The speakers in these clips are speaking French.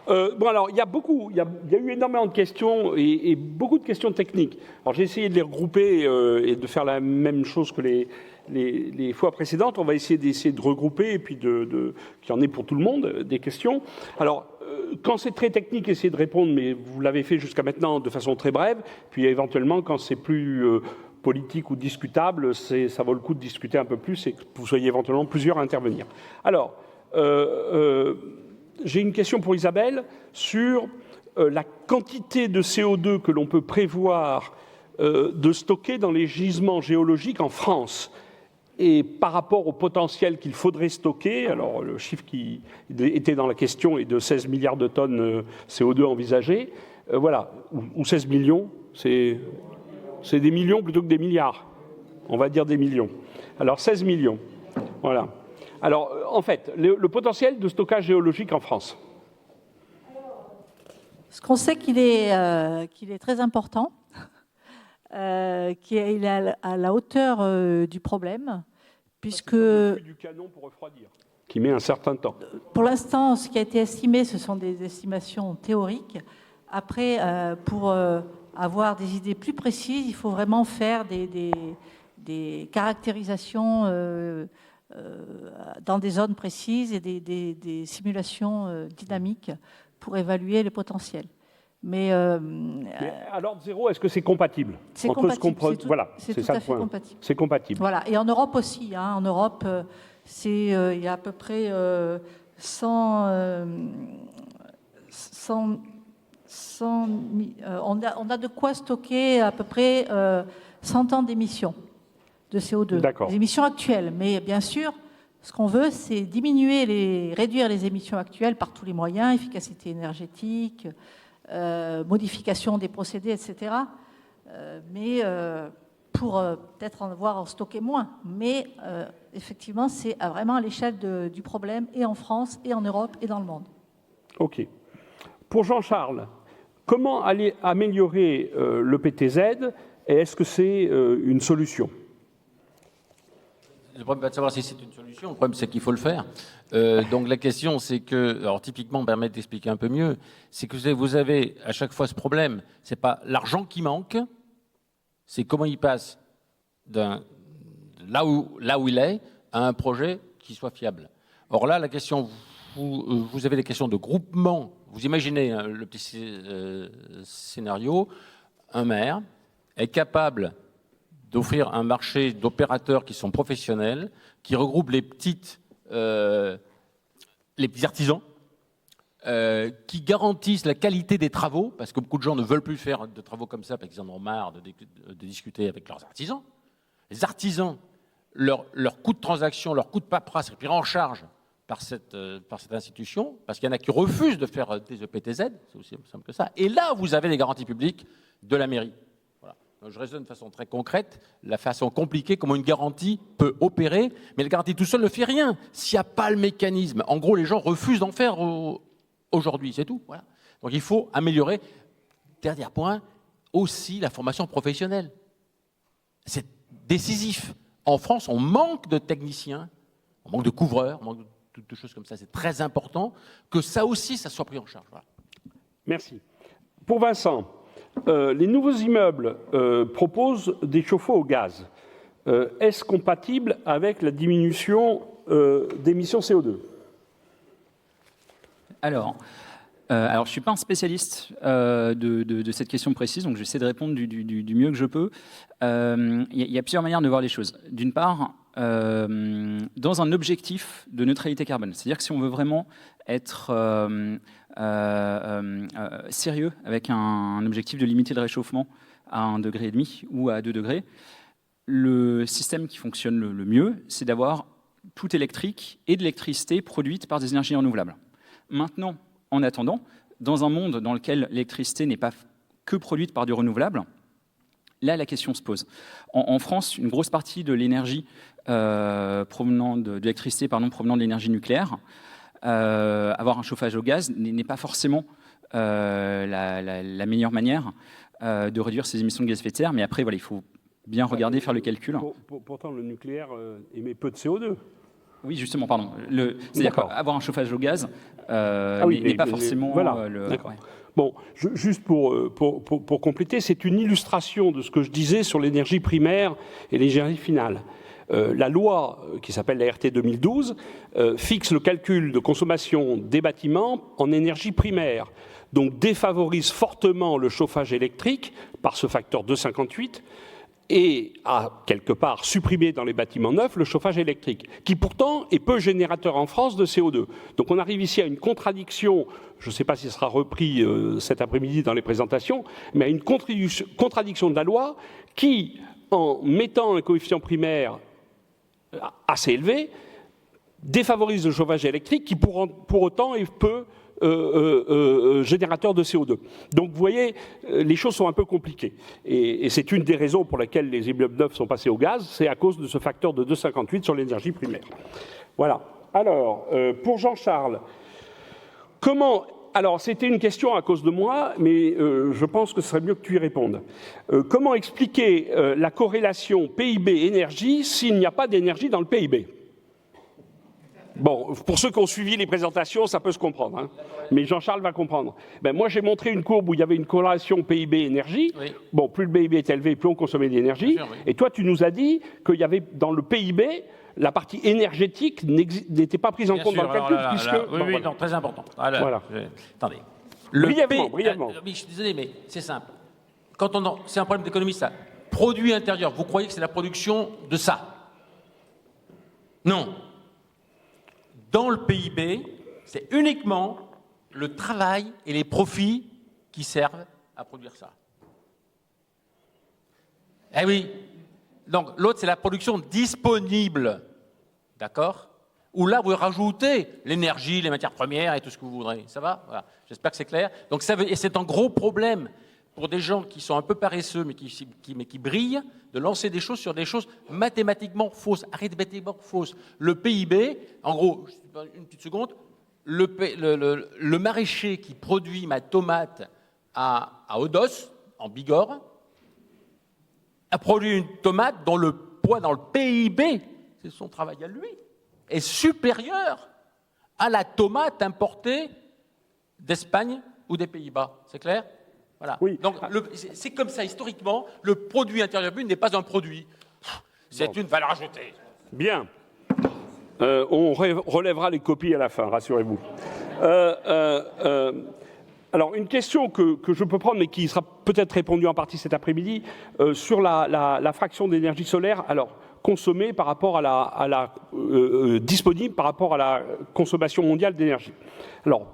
Bon, alors, il y a eu énormément de questions et beaucoup de questions techniques. Alors, j'ai essayé de les regrouper et de faire la même chose que les fois précédentes. On va essayer de regrouper et puis qu'il y en ait pour tout le monde des questions. Alors, quand c'est très technique, essayez de répondre, mais vous l'avez fait jusqu'à maintenant de façon très brève. Puis, éventuellement, quand c'est plus politique ou discutable, ça vaut le coup de discuter un peu plus et que vous soyez éventuellement plusieurs à intervenir. Alors, j'ai une question pour Isabelle sur la quantité de CO2 que l'on peut prévoir de stocker dans les gisements géologiques en France. Et par rapport au potentiel qu'il faudrait stocker, alors le chiffre qui était dans la question est de 16 milliards de tonnes CO2 envisagées, voilà, ou 16 millions, c'est des millions plutôt que des milliards. On va dire des millions. Alors 16 millions, voilà. Alors, en fait, le potentiel de stockage géologique en France. Ce qu'on sait qu'il est très important, qu'il est à la hauteur du problème, puisque... Le flux du canon pour refroidir, qui met un certain temps. Pour l'instant, ce qui a été estimé, ce sont des estimations théoriques. Après, pour avoir des idées plus précises, il faut vraiment faire des caractérisations dans des zones précises et des simulations dynamiques pour évaluer les potentiels. Mais à l'ordre zéro, est-ce que c'est compatible? C'est compatible. Voilà, c'est tout à fait compatible. C'est compatible. Voilà. Et en Europe aussi. Hein, en Europe, il y a à peu près 100 on a de quoi stocker à peu près 100 ans d'émissions de CO2. D'accord. Les émissions actuelles. Mais bien sûr, ce qu'on veut, c'est réduire les émissions actuelles par tous les moyens, efficacité énergétique, modification des procédés, etc. Mais pour peut-être en stocker moins. Mais effectivement, c'est vraiment à l'échelle du problème, et en France, et en Europe, et dans le monde. OK. Pour Jean-Charles, comment aller améliorer le PTZ et est-ce que c'est une solution? Le problème, pas de savoir si c'est une solution, le problème, c'est qu'il faut le faire. Donc la question, c'est que, alors typiquement, permettre d'expliquer un peu mieux, c'est que vous avez à chaque fois ce problème, c'est pas l'argent qui manque, c'est comment il passe là où il est à un projet qui soit fiable. Or là, la question, vous avez des questions de groupement. Vous imaginez le petit scénario, un maire est capable d'offrir un marché d'opérateurs qui sont professionnels, qui regroupent les petits artisans, qui garantissent la qualité des travaux, parce que beaucoup de gens ne veulent plus faire de travaux comme ça, parce qu'ils en ont marre de discuter avec leurs artisans. Les artisans, leur coût de transaction, leur coût de paperasse est pris en charge par cette institution, parce qu'il y en a qui refusent de faire des EPTZ, c'est aussi simple que ça. Et là, vous avez les garanties publiques de la mairie. Voilà. Donc, je raisonne de façon très concrète, la façon compliquée, comment une garantie peut opérer, mais la garantie tout seul ne fait rien s'il n'y a pas le mécanisme. En gros, les gens refusent d'en faire aujourd'hui, c'est tout. Voilà. Donc il faut améliorer, dernier point, aussi la formation professionnelle. C'est décisif. En France, on manque de techniciens, on manque de couvreurs, on manque de choses comme ça. C'est très important que ça aussi, ça soit pris en charge. Voilà. Merci. Pour Vincent, les nouveaux immeubles proposent des chauffe-eau au gaz. Est-ce compatible avec la diminution d'émissions CO2 ? Alors, je ne suis pas un spécialiste de cette question précise, donc j'essaie de répondre du mieux que je peux. Il y a plusieurs manières de voir les choses. D'une part, dans un objectif de neutralité carbone, c'est-à-dire que si on veut vraiment être sérieux avec un objectif de limiter le réchauffement à 1,5 degré ou à 2 degrés, le système qui fonctionne le mieux, c'est d'avoir tout électrique et de l'électricité produite par des énergies renouvelables. Maintenant, en attendant, dans un monde dans lequel l'électricité n'est pas que produite par du renouvelable, là, la question se pose. En France, une grosse partie de l'énergie provenant de l'électricité provenant de l'énergie nucléaire, avoir un chauffage au gaz n'est pas forcément la meilleure manière de réduire ses émissions de gaz à effet de serre. Mais après, voilà, il faut bien regarder, faire le calcul. Pourtant, le nucléaire émet peu de CO2. Oui, justement, pardon. C'est-à-dire qu'avoir un chauffage au gaz n'est pas forcément... Voilà, d'accord. Ouais. Bon, juste pour compléter, c'est une illustration de ce que je disais sur l'énergie primaire et l'énergie finale. La loi, qui s'appelle la RT 2012, fixe le calcul de consommation des bâtiments en énergie primaire, donc défavorise fortement le chauffage électrique par ce facteur 2,58 et a quelque part supprimé dans les bâtiments neufs le chauffage électrique, qui pourtant est peu générateur en France de CO2. Donc on arrive ici à une contradiction, je ne sais pas si ce sera repris cet après-midi dans les présentations, mais à une contradiction de la loi qui, en mettant un coefficient primaire assez élevé, défavorise le chauffage électrique qui pour autant est peu générateur de CO2. Donc vous voyez, les choses sont un peu compliquées. Et c'est une des raisons pour lesquelles les immeubles neufs sont passés au gaz, c'est à cause de ce facteur de 2,58 sur l'énergie primaire. Voilà. Alors, pour Jean-Charles, comment... Alors, c'était une question à cause de moi, mais je pense que ce serait mieux que tu y répondes. Comment expliquer la corrélation PIB-énergie s'il n'y a pas d'énergie dans le PIB ? Bon, pour ceux qui ont suivi les présentations, ça peut se comprendre, hein. Mais Jean-Charles va comprendre. Moi, j'ai montré une courbe où il y avait une corrélation PIB-énergie. Oui. Bon, plus le PIB est élevé, plus on consommait d'énergie. Oui. Et toi, tu nous as dit qu'il y avait dans le PIB... la partie énergétique n'était pas prise en compte dans le calcul, puisque... Oui, bon, voilà. Non, très important. Voilà. Attendez. Brièvement. Je suis désolé, mais c'est simple. C'est un problème d'économie, ça. Produit intérieur, vous croyez que c'est la production de ça? Non. Dans le PIB, c'est uniquement le travail et les profits qui servent à produire ça. Eh oui. Donc, l'autre, c'est la production disponible, d'accord? Où là, vous rajoutez l'énergie, les matières premières et tout ce que vous voudrez. Ça va? Voilà. J'espère que c'est clair. Donc, et c'est un gros problème pour des gens qui sont un peu paresseux, mais qui brillent, de lancer des choses sur des choses mathématiquement fausses, arithmétiquement fausses. Le PIB, en gros, une petite seconde, le maraîcher qui produit ma tomate à Odos, en Bigorre, a produit une tomate dont le poids dans le PIB, c'est son travail à lui, est supérieur à la tomate importée d'Espagne ou des Pays-Bas. C'est clair? Voilà. Oui. Donc, c'est comme ça, historiquement, le produit intérieur brut n'est pas un produit. C'est une valeur ajoutée. Bien. On relèvera les copies à la fin, rassurez-vous. Alors, une question que je peux prendre, mais qui sera peut-être répondue en partie cet après-midi, sur la fraction d'énergie solaire, alors consommée par rapport disponible par rapport à la consommation mondiale d'énergie. Alors,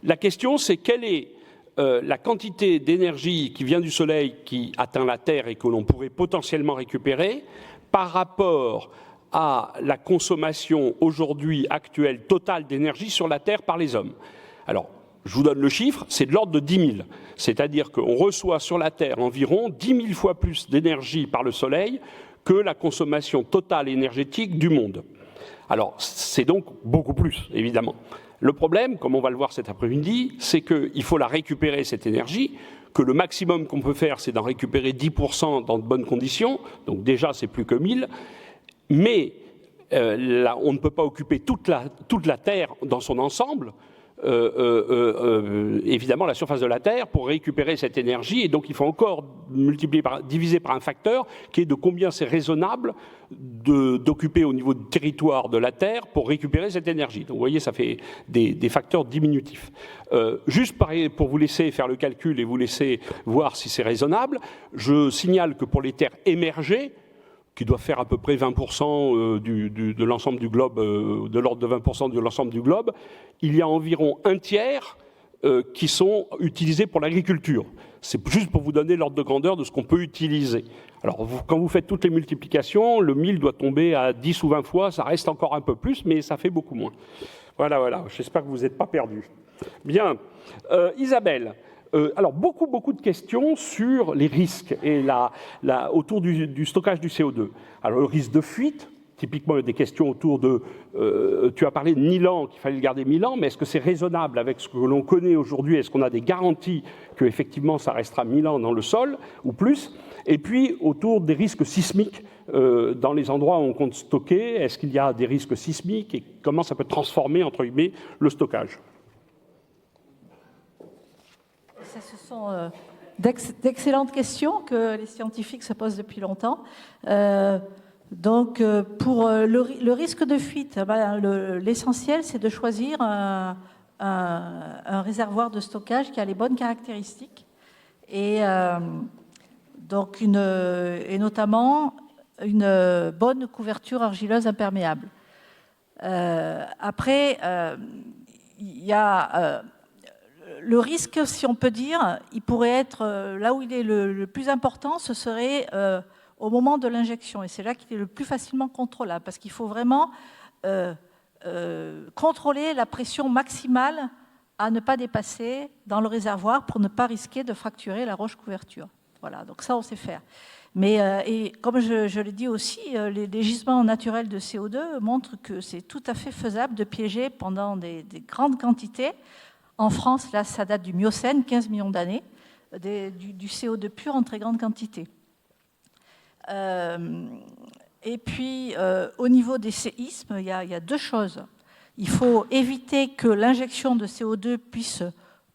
la question, c'est quelle est la quantité d'énergie qui vient du Soleil, qui atteint la Terre et que l'on pourrait potentiellement récupérer, par rapport à la consommation aujourd'hui actuelle totale d'énergie sur la Terre par les hommes. Alors, je vous donne le chiffre, c'est de l'ordre de 10 000. C'est-à-dire qu'on reçoit sur la Terre environ 10 000 fois plus d'énergie par le Soleil que la consommation totale énergétique du monde. Alors, c'est donc beaucoup plus, évidemment. Le problème, comme on va le voir cet après-midi, c'est qu'il faut la récupérer, cette énergie, que le maximum qu'on peut faire, c'est d'en récupérer 10% dans de bonnes conditions, donc déjà, c'est plus que 1000, mais là, on ne peut pas occuper toute la Terre dans son ensemble, évidemment la surface de la Terre pour récupérer cette énergie, et donc il faut encore diviser par un facteur qui est de combien c'est raisonnable d'occuper au niveau du territoire de la Terre pour récupérer cette énergie. Donc vous voyez, ça fait des facteurs diminutifs. Juste pour vous laisser faire le calcul et vous laisser voir si c'est raisonnable, je signale que pour les terres émergées, qui doivent faire à peu près 20% de l'ensemble du globe, de l'ordre de 20% de l'ensemble du globe, il y a environ un tiers qui sont utilisés pour l'agriculture. C'est juste pour vous donner l'ordre de grandeur de ce qu'on peut utiliser. Alors, quand vous faites toutes les multiplications, le 1000 doit tomber à 10 ou 20 fois, ça reste encore un peu plus, mais ça fait beaucoup moins. Voilà, j'espère que vous n'êtes pas perdus. Bien, Isabelle. Alors, beaucoup de questions sur les risques et autour du stockage du CO2. Alors, le risque de fuite, typiquement, il y a des questions autour de... tu as parlé de 1000 ans, qu'il fallait le garder 1000 ans, mais est-ce que c'est raisonnable avec ce que l'on connaît aujourd'hui? Est-ce qu'on a des garanties qu'effectivement, ça restera 1000 ans dans le sol ou plus? Et puis, autour des risques sismiques dans les endroits où on compte stocker? Est-ce qu'il y a des risques sismiques et comment ça peut transformer, entre guillemets, le stockage? Ce sont d'excellentes questions que les scientifiques se posent depuis longtemps. Donc, pour le risque de fuite, l'essentiel, c'est de choisir un réservoir de stockage qui a les bonnes caractéristiques et notamment une bonne couverture argileuse imperméable. Après, il y a le risque, si on peut dire, il pourrait être là où il est le plus important, ce serait au moment de l'injection. Et c'est là qu'il est le plus facilement contrôlable, parce qu'il faut vraiment contrôler la pression maximale à ne pas dépasser dans le réservoir pour ne pas risquer de fracturer la roche couverture. Voilà, donc ça, on sait faire. Mais et comme je l'ai dit aussi, les gisements naturels de CO2 montrent que c'est tout à fait faisable de piéger pendant des grandes quantités. En France, là, ça date du Miocène, 15 millions d'années, du CO2 pur en très grande quantité. Et puis, au niveau des séismes, il y a deux choses. Il faut éviter que l'injection de CO2 puisse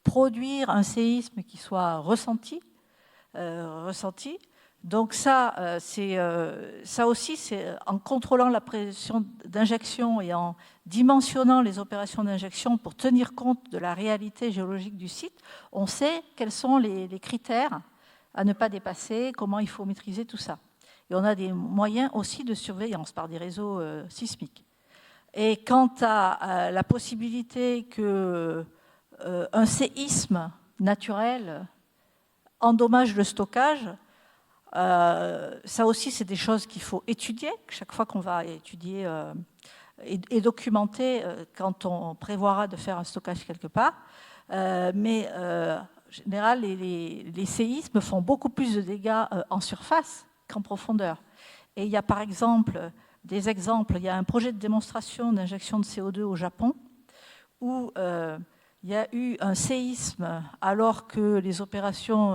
produire un séisme qui soit ressenti. Donc ça aussi, c'est en contrôlant la pression d'injection et en dimensionnant les opérations d'injection pour tenir compte de la réalité géologique du site, on sait quels sont les critères à ne pas dépasser, comment il faut maîtriser tout ça. Et on a des moyens aussi de surveillance par des réseaux sismiques. Et quant à la possibilité qu'un séisme naturel endommage le stockage, ça aussi, c'est des choses qu'il faut étudier. Chaque fois qu'on va étudier et documenter quand on prévoira de faire un stockage quelque part. Mais en général, les séismes font beaucoup plus de dégâts en surface qu'en profondeur. Et il y a par exemple des exemples. Il y a un projet de démonstration d'injection de CO2 au Japon où il y a eu un séisme alors que les opérations,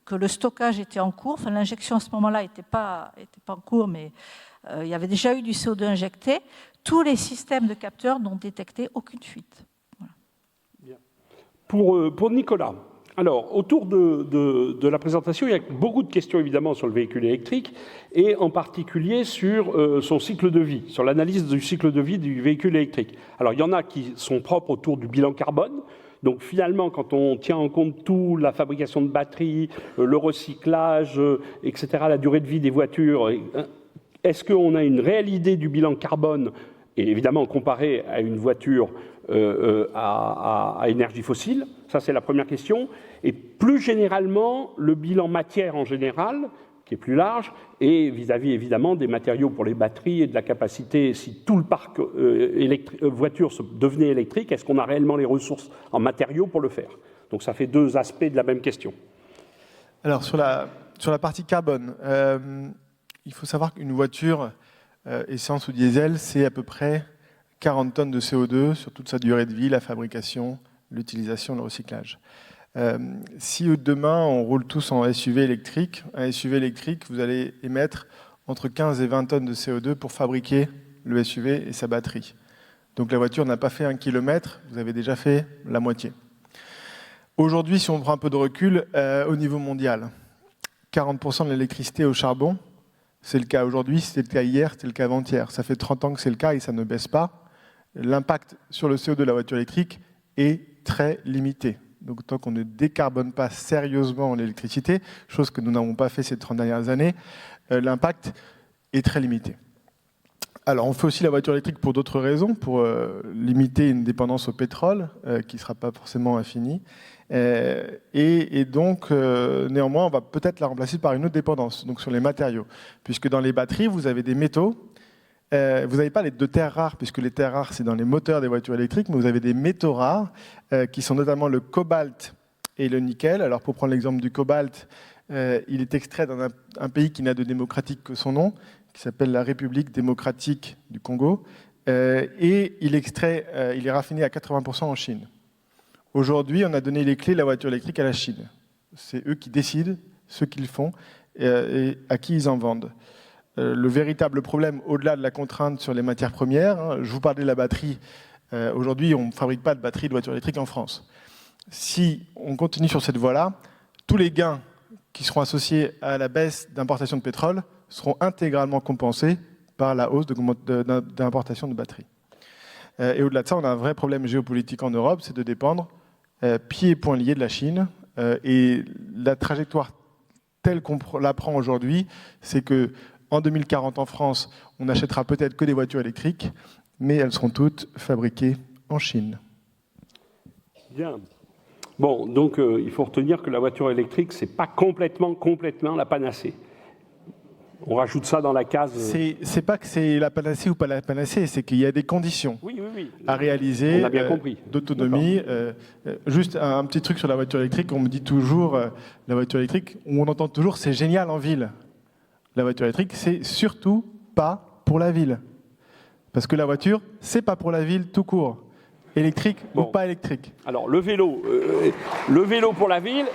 que le stockage était en cours. Enfin, l'injection à ce moment-là n'était pas en cours, mais il y avait déjà eu du CO2 injecté. Tous les systèmes de capteurs n'ont détecté aucune fuite. Voilà. Bien. Pour Nicolas, alors autour de la présentation, il y a beaucoup de questions évidemment sur le véhicule électrique et en particulier sur son cycle de vie, sur l'analyse du cycle de vie du véhicule électrique. Alors il y en a qui sont propres autour du bilan carbone. Donc finalement, quand on tient en compte tout, la fabrication de batteries, le recyclage, etc., la durée de vie des voitures, est-ce qu'on a une réelle idée du bilan carbone, et évidemment comparé à une voiture à énergie fossile? Ça, c'est la première question. Et plus généralement, le bilan matière en général, qui est plus large, et vis-à-vis évidemment des matériaux pour les batteries et de la capacité, si tout le parc voiture devenait électrique, est-ce qu'on a réellement les ressources en matériaux pour le faire? Donc ça fait deux aspects de la même question. Alors sur la partie carbone, il faut savoir qu'une voiture essence ou diesel, c'est à peu près 40 tonnes de CO2 sur toute sa durée de vie, la fabrication, l'utilisation, le recyclage. Si demain on roule tous en SUV électrique, un SUV électrique, vous allez émettre entre 15 et 20 tonnes de CO2 pour fabriquer le SUV et sa batterie. Donc la voiture n'a pas fait 1 km, vous avez déjà fait la moitié. Aujourd'hui, si on prend un peu de recul, au niveau mondial, 40% de l'électricité au charbon, c'est le cas aujourd'hui, c'était le cas hier, c'était le cas avant-hier. Ça fait 30 ans que c'est le cas et ça ne baisse pas. L'impact sur le CO2 de la voiture électrique est très limité. Donc tant qu'on ne décarbone pas sérieusement l'électricité, chose que nous n'avons pas fait ces 30 dernières années, l'impact est très limité. Alors on fait aussi la voiture électrique pour d'autres raisons, pour limiter une dépendance au pétrole, qui ne sera pas forcément infinie. Et donc, néanmoins, on va peut-être la remplacer par une autre dépendance, donc sur les matériaux. Puisque dans les batteries, vous avez des métaux. Vous n'avez pas de terres rares, puisque les terres rares, c'est dans les moteurs des voitures électriques, mais vous avez des métaux rares, qui sont notamment le cobalt et le nickel. Alors, pour prendre l'exemple du cobalt, il est extrait dans un pays qui n'a de démocratique que son nom, qui s'appelle la République démocratique du Congo, et il est raffiné à 80% en Chine. Aujourd'hui, on a donné les clés de la voiture électrique à la Chine. C'est eux qui décident ce qu'ils font et à qui ils en vendent. le véritable problème, au-delà de la contrainte sur les matières premières, hein, je vous parlais de la batterie. Aujourd'hui, on ne fabrique pas de batterie de voiture électrique en France. Si on continue sur cette voie-là, tous les gains qui seront associés à la baisse d'importation de pétrole seront intégralement compensés par la hausse d'importation de batteries. Et au-delà de ça, on a un vrai problème géopolitique en Europe, c'est de dépendre pieds et poings liés de la Chine. Et la trajectoire telle qu'on la prend aujourd'hui, c'est qu'en 2040 en France, on n'achètera peut-être que des voitures électriques, mais elles seront toutes fabriquées en Chine. Bien. Bon, donc il faut retenir que la voiture électrique, c'est pas complètement la panacée. On rajoute ça dans la case. C'est pas que c'est la panacée ou pas la panacée, c'est qu'il y a des conditions à réaliser d'autonomie. Juste un petit truc sur la voiture électrique, on me dit toujours, la voiture électrique, on entend toujours c'est génial en ville. La voiture électrique, c'est surtout pas pour la ville. Parce que la voiture, c'est pas pour la ville tout court. Électrique ou pas électrique. Alors le vélo pour la ville,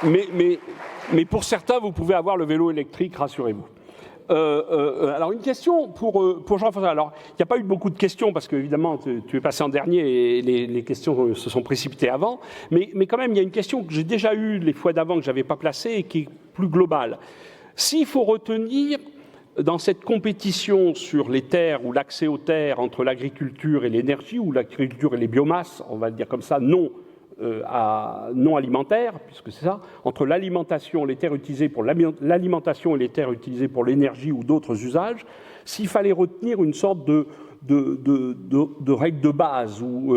mais pour certains, vous pouvez avoir le vélo électrique, rassurez-vous. Alors une question pour Jean-François. Alors il n'y a pas eu beaucoup de questions parce qu'évidemment tu es passé en dernier et les questions se sont précipitées avant. Mais quand même il y a une question que j'ai déjà eue les fois d'avant que je n'avais pas placée et qui est plus globale. S'il faut retenir dans cette compétition sur les terres ou l'accès aux terres entre l'agriculture et l'énergie ou l'agriculture et les biomasses, on va le dire comme ça, non alimentaires, puisque c'est ça, entre l'alimentation, les terres utilisées pour l'alimentation et les terres utilisées pour l'énergie ou d'autres usages, s'il fallait retenir une sorte de règle de base ou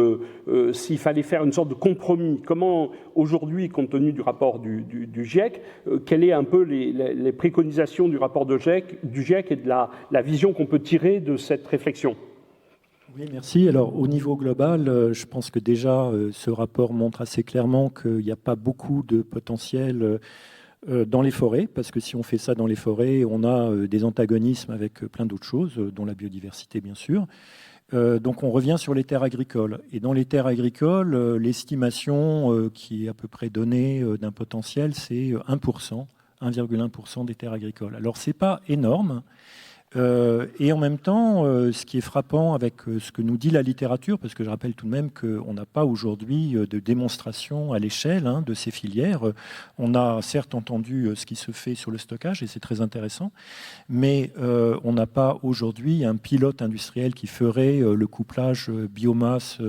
s'il fallait faire une sorte de compromis, comment aujourd'hui, compte tenu du rapport du GIEC, quelles est un peu les préconisations du rapport du GIEC et de la vision qu'on peut tirer de cette réflexion? Oui, merci. Alors, au niveau global, je pense que déjà, ce rapport montre assez clairement qu'il n'y a pas beaucoup de potentiel dans les forêts, parce que si on fait ça dans les forêts, on a des antagonismes avec plein d'autres choses, dont la biodiversité, bien sûr. Donc, on revient sur les terres agricoles. Et dans les terres agricoles, l'estimation qui est à peu près donnée d'un potentiel, c'est 1,1% des terres agricoles. Alors, ce n'est pas énorme. Et en même temps, ce qui est frappant avec ce que nous dit la littérature, parce que je rappelle tout de même qu'on n'a pas aujourd'hui de démonstration à l'échelle de ces filières. On a certes entendu ce qui se fait sur le stockage, et c'est très intéressant, mais on n'a pas aujourd'hui un pilote industriel qui ferait le couplage biomasse,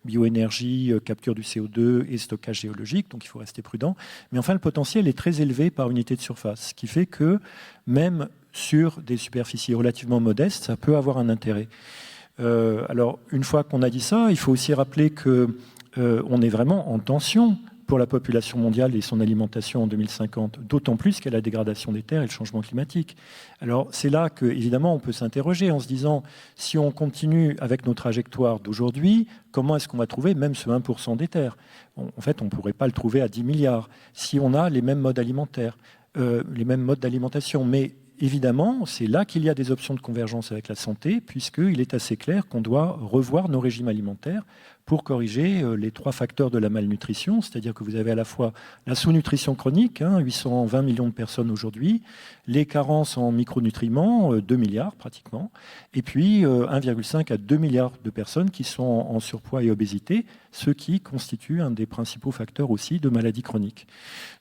bioénergie, capture du CO2 et stockage géologique, donc il faut rester prudent. Mais enfin, le potentiel est très élevé par unité de surface, ce qui fait que même sur des superficies relativement modestes, ça peut avoir un intérêt. Alors, une fois qu'on a dit ça, il faut aussi rappeler qu'on est vraiment en tension pour la population mondiale et son alimentation en 2050, d'autant plus qu'il y a la dégradation des terres et le changement climatique. Alors, c'est là qu'évidemment, on peut s'interroger en se disant, si on continue avec nos trajectoires d'aujourd'hui, comment est-ce qu'on va trouver même ce 1% des terres? En fait, on ne pourrait pas le trouver à 10 milliards si on a les mêmes modes alimentaires, les mêmes modes d'alimentation. Mais évidemment, c'est là qu'il y a des options de convergence avec la santé, puisqu'il est assez clair qu'on doit revoir nos régimes alimentaires pour corriger les 3 facteurs de la malnutrition, c'est-à-dire que vous avez à la fois la sous-nutrition chronique, 820 millions de personnes aujourd'hui, les carences en micronutriments, 2 milliards pratiquement, et puis 1,5 à 2 milliards de personnes qui sont en surpoids et obésité, ce qui constitue un des principaux facteurs aussi de maladies chroniques.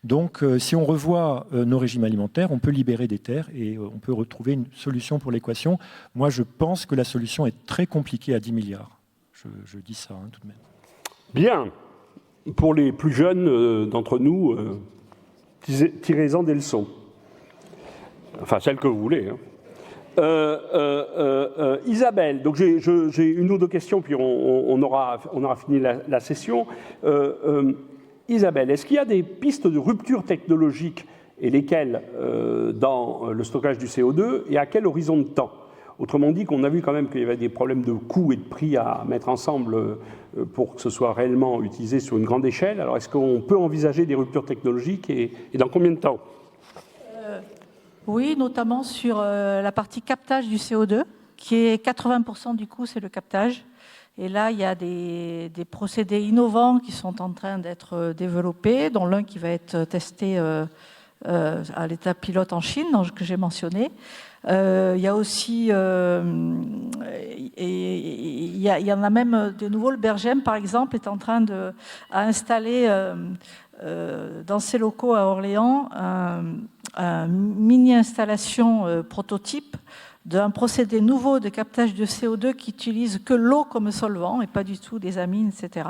Donc si on revoit nos régimes alimentaires, on peut libérer des terres et on peut retrouver une solution pour l'équation. Moi, je pense que la solution est très compliquée à 10 milliards. Je dis ça tout de même. Bien. Pour les plus jeunes d'entre nous, tirez-en des leçons. Enfin, celles que vous voulez. Isabelle, donc j'ai une ou deux questions, puis on aura fini la session. Isabelle, est-ce qu'il y a des pistes de rupture technologique et lesquelles dans le stockage du CO2 et à quel horizon de temps? Autrement dit, qu'on a vu quand même qu'il y avait des problèmes de coûts et de prix à mettre ensemble pour que ce soit réellement utilisé sur une grande échelle. Alors, est-ce qu'on peut envisager des ruptures technologiques et dans combien de temps? Oui, notamment sur la partie captage du CO2, qui est 80% du coût, c'est le captage. Et là, il y a des procédés innovants qui sont en train d'être développés, dont l'un qui va être testé à l'état pilote en Chine, que j'ai mentionné. Il y a aussi, il y en a même de nouveau, le Bergem par exemple est en train à installer dans ses locaux à Orléans un mini-installation prototype d'un procédé nouveau de captage de CO2 qui utilise que l'eau comme solvant et pas du tout des amines, etc.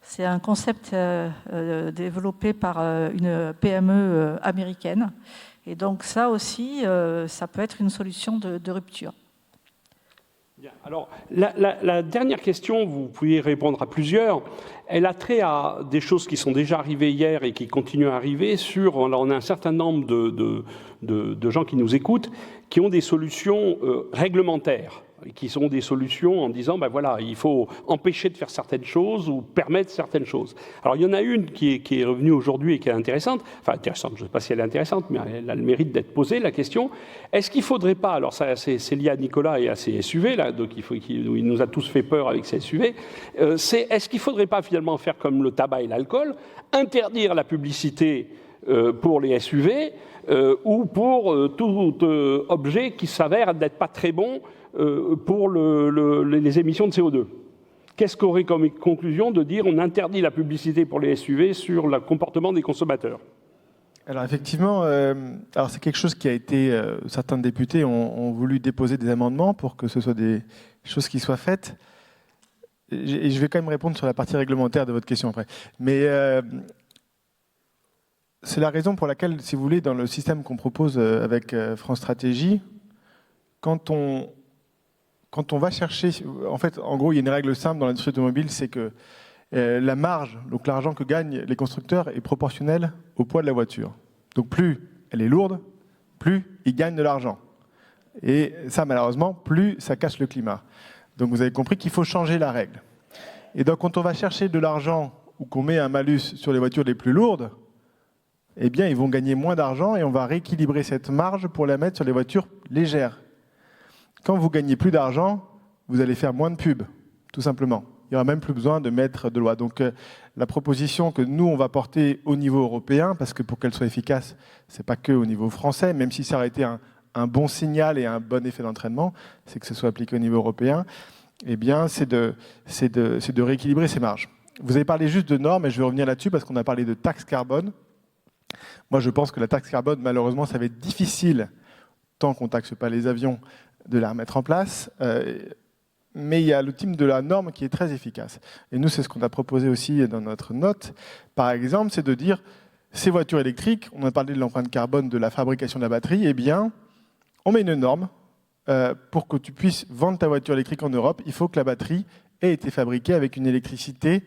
C'est un concept développé par une PME américaine. Et donc ça aussi, ça peut être une solution de rupture. Bien. Alors, la dernière question, vous pouvez répondre à plusieurs, elle a trait à des choses qui sont déjà arrivées hier et qui continuent à arriver on a un certain nombre de gens qui nous écoutent, qui ont des solutions réglementaires, qui sont des solutions en disant, ben voilà, il faut empêcher de faire certaines choses ou permettre certaines choses. Alors, il y en a une qui est revenue aujourd'hui et qui est intéressante, enfin intéressante, je ne sais pas si elle est intéressante, mais elle a le mérite d'être posée, la question, est-ce qu'il ne faudrait pas, alors ça c'est lié à Nicolas et à ses SUV, là, donc il nous a tous fait peur avec ses SUV, est-ce qu'il ne faudrait pas finalement faire comme le tabac et l'alcool, interdire la publicité pour les SUV ou pour tout objet qui s'avère d'être pas très bon pour les émissions de CO2. Qu'est-ce qu'aurait comme conclusion de dire on interdit la publicité pour les SUV sur le comportement des consommateurs? Alors effectivement, c'est quelque chose qui a été, certains députés ont voulu déposer des amendements pour que ce soit des choses qui soient faites. Et je vais quand même répondre sur la partie réglementaire de votre question après. Mais c'est la raison pour laquelle, si vous voulez, dans le système qu'on propose avec France Stratégie, quand on va chercher, en fait, en gros, il y a une règle simple dans l'industrie automobile, c'est que la marge, donc l'argent que gagnent les constructeurs, est proportionnel au poids de la voiture. Donc plus elle est lourde, plus ils gagnent de l'argent. Et ça, malheureusement, plus ça casse le climat. Donc vous avez compris qu'il faut changer la règle. Et donc quand on va chercher de l'argent ou qu'on met un malus sur les voitures les plus lourdes, eh bien ils vont gagner moins d'argent et on va rééquilibrer cette marge pour la mettre sur les voitures légères. Quand vous gagnez plus d'argent, vous allez faire moins de pubs, tout simplement. Il n'y aura même plus besoin de mettre de loi. Donc la proposition que nous, on va porter au niveau européen, parce que pour qu'elle soit efficace, ce n'est pas que au niveau français, même si ça aurait été un bon signal et un bon effet d'entraînement, c'est que ce soit appliqué au niveau européen, eh bien, c'est de rééquilibrer ces marges. Vous avez parlé juste de normes, et je vais revenir là-dessus, parce qu'on a parlé de taxe carbone. Moi, je pense que la taxe carbone, malheureusement, ça va être difficile, tant qu'on ne taxe pas les avions, de la remettre en place. Mais il y a le type de la norme qui est très efficace. Et nous, c'est ce qu'on a proposé aussi dans notre note. Par exemple, c'est de dire, ces voitures électriques, on a parlé de l'empreinte carbone de la fabrication de la batterie, eh bien, on met une norme pour que tu puisses vendre ta voiture électrique en Europe. Il faut que la batterie ait été fabriquée avec une électricité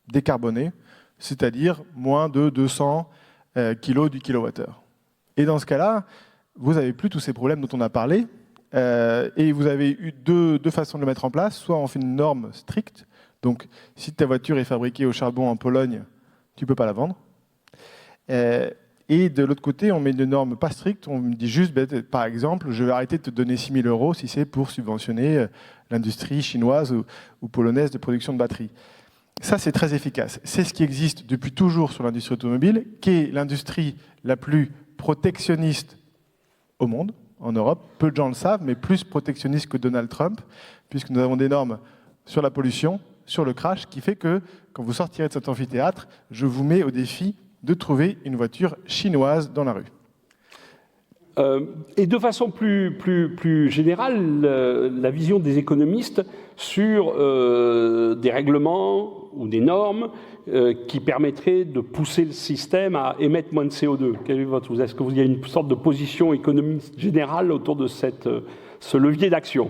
décarbonée, c'est-à-dire moins de 200 kg du kilowattheure. Et dans ce cas-là, vous n'avez plus tous ces problèmes dont on a parlé, et vous avez eu deux façons de le mettre en place. Soit on fait une norme stricte, donc si ta voiture est fabriquée au charbon en Pologne, tu ne peux pas la vendre. Et de l'autre côté, on met une norme pas stricte, on me dit juste, par exemple, je vais arrêter de te donner 6 000 € si c'est pour subventionner l'industrie chinoise ou polonaise de production de batteries. Ça, c'est très efficace. C'est ce qui existe depuis toujours sur l'industrie automobile, qui est l'industrie la plus protectionniste au monde, en Europe. Peu de gens le savent, mais plus protectionniste que Donald Trump, puisque nous avons des normes sur la pollution, sur le crash, qui fait que, quand vous sortirez de cet amphithéâtre, je vous mets au défi de trouver une voiture chinoise dans la rue. Et de façon plus générale, la vision des économistes sur des règlements ou des normes qui permettraient de pousser le système à émettre moins de CO2. Est-ce que vous y a une sorte de position économique générale autour de ce levier d'action?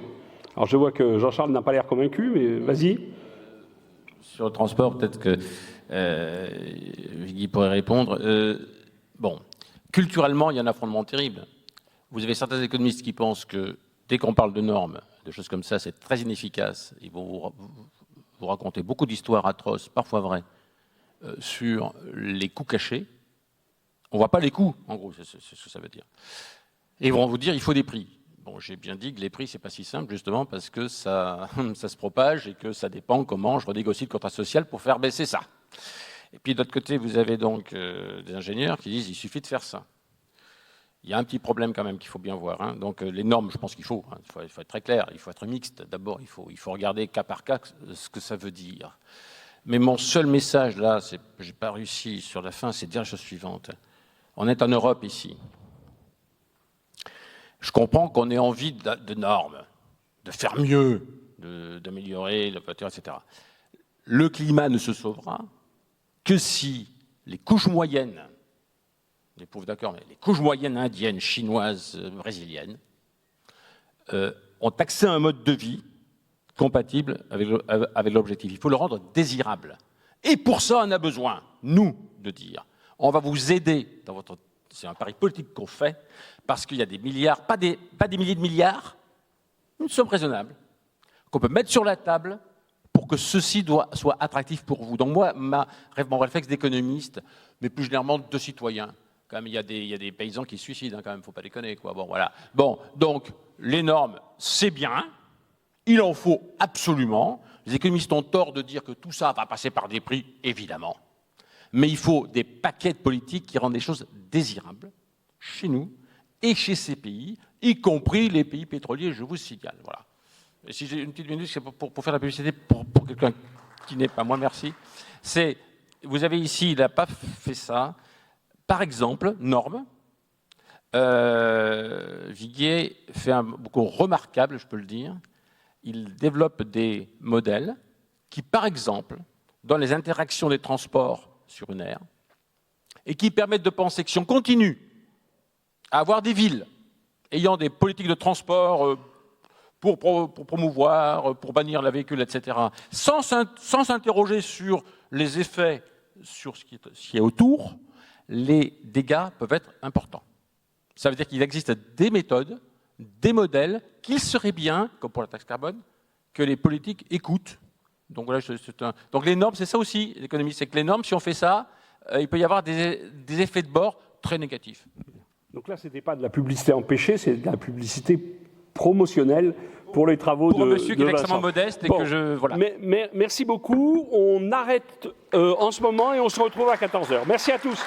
Alors je vois que Jean-Charles n'a pas l'air convaincu, mais vas-y. Sur le transport, peut-être que Guy pourrait répondre. Bon, culturellement, il y a un affrontement terrible. Vous avez certains économistes qui pensent que dès qu'on parle de normes, de choses comme ça, c'est très inefficace. Ils vont vous raconter beaucoup d'histoires atroces, parfois vraies, sur les coûts cachés. On ne voit pas les coûts, en gros, c'est ce que ça veut dire. Et ils vont vous dire qu'il faut des prix. Bon, j'ai bien dit que les prix, c'est pas si simple, justement, parce que ça se propage et que ça dépend comment je renégocie le contrat social pour faire baisser ça. Et puis de l'autre côté, vous avez donc des ingénieurs qui disent il suffit de faire ça. Il y a un petit problème quand même qu'il faut bien voir. Hein. Donc les normes, je pense qu'il faut, il faut être très clair, il faut être mixte. D'abord, il faut regarder cas par cas ce que ça veut dire. Mais mon seul message là, je n'ai pas réussi sur la fin, c'est de dire la chose suivante. On est en Europe ici. Je comprends qu'on ait envie de normes, de faire mieux, d'améliorer la voiture, etc. Le climat ne se sauvera que si les couches moyennes, les pauvres d'accord, mais les couches moyennes indiennes, chinoises, brésiliennes, ont accès à un mode de vie compatible avec l'objectif. Il faut le rendre désirable. Et pour ça, on a besoin, nous, de dire, on va vous aider dans votre... C'est un pari politique qu'on fait, parce qu'il y a des milliards, pas des milliers de milliards, une somme raisonnable, qu'on peut mettre sur la table pour que ceci soit attractif pour vous. Donc moi, mon réflexe d'économiste, mais plus généralement de citoyen. Quand même, il y a des paysans qui se suicident, hein, quand même, faut pas déconner, quoi. Bon, voilà. Bon, donc, les normes, c'est bien, il en faut absolument. Les économistes ont tort de dire que tout ça va passer par des prix, évidemment. Mais il faut des paquets de politiques qui rendent les choses désirables, chez nous et chez ces pays, y compris les pays pétroliers, je vous signale. Voilà. Et si j'ai une petite minute, c'est pour faire la publicité pour quelqu'un qui n'est pas moi, merci. Vous avez ici, il n'a pas fait ça. Par exemple, normes. Viguier fait un beaucoup remarquable, je peux le dire. Il développe des modèles qui, par exemple, dans les interactions des transports sur une aire, et qui permettent de penser que si on continue à avoir des villes ayant des politiques de transport pour promouvoir, pour bannir la véhicule, etc., sans s'interroger sur les effets sur ce qui est autour, les dégâts peuvent être importants. Ça veut dire qu'il existe des méthodes, des modèles qu'il serait bien, comme pour la taxe carbone, que les politiques écoutent. Donc voilà, donc les normes, c'est ça aussi, l'économie, c'est que les normes, si on fait ça, il peut y avoir des effets de bord très négatifs. Donc là, ce n'était pas de la publicité empêchée, c'est de la publicité promotionnelle pour les travaux pour de un monsieur qui est Vincent. extrêmement modeste et bon, que je... Voilà. Merci beaucoup. On arrête en ce moment et on se retrouve à 14h. Merci à tous.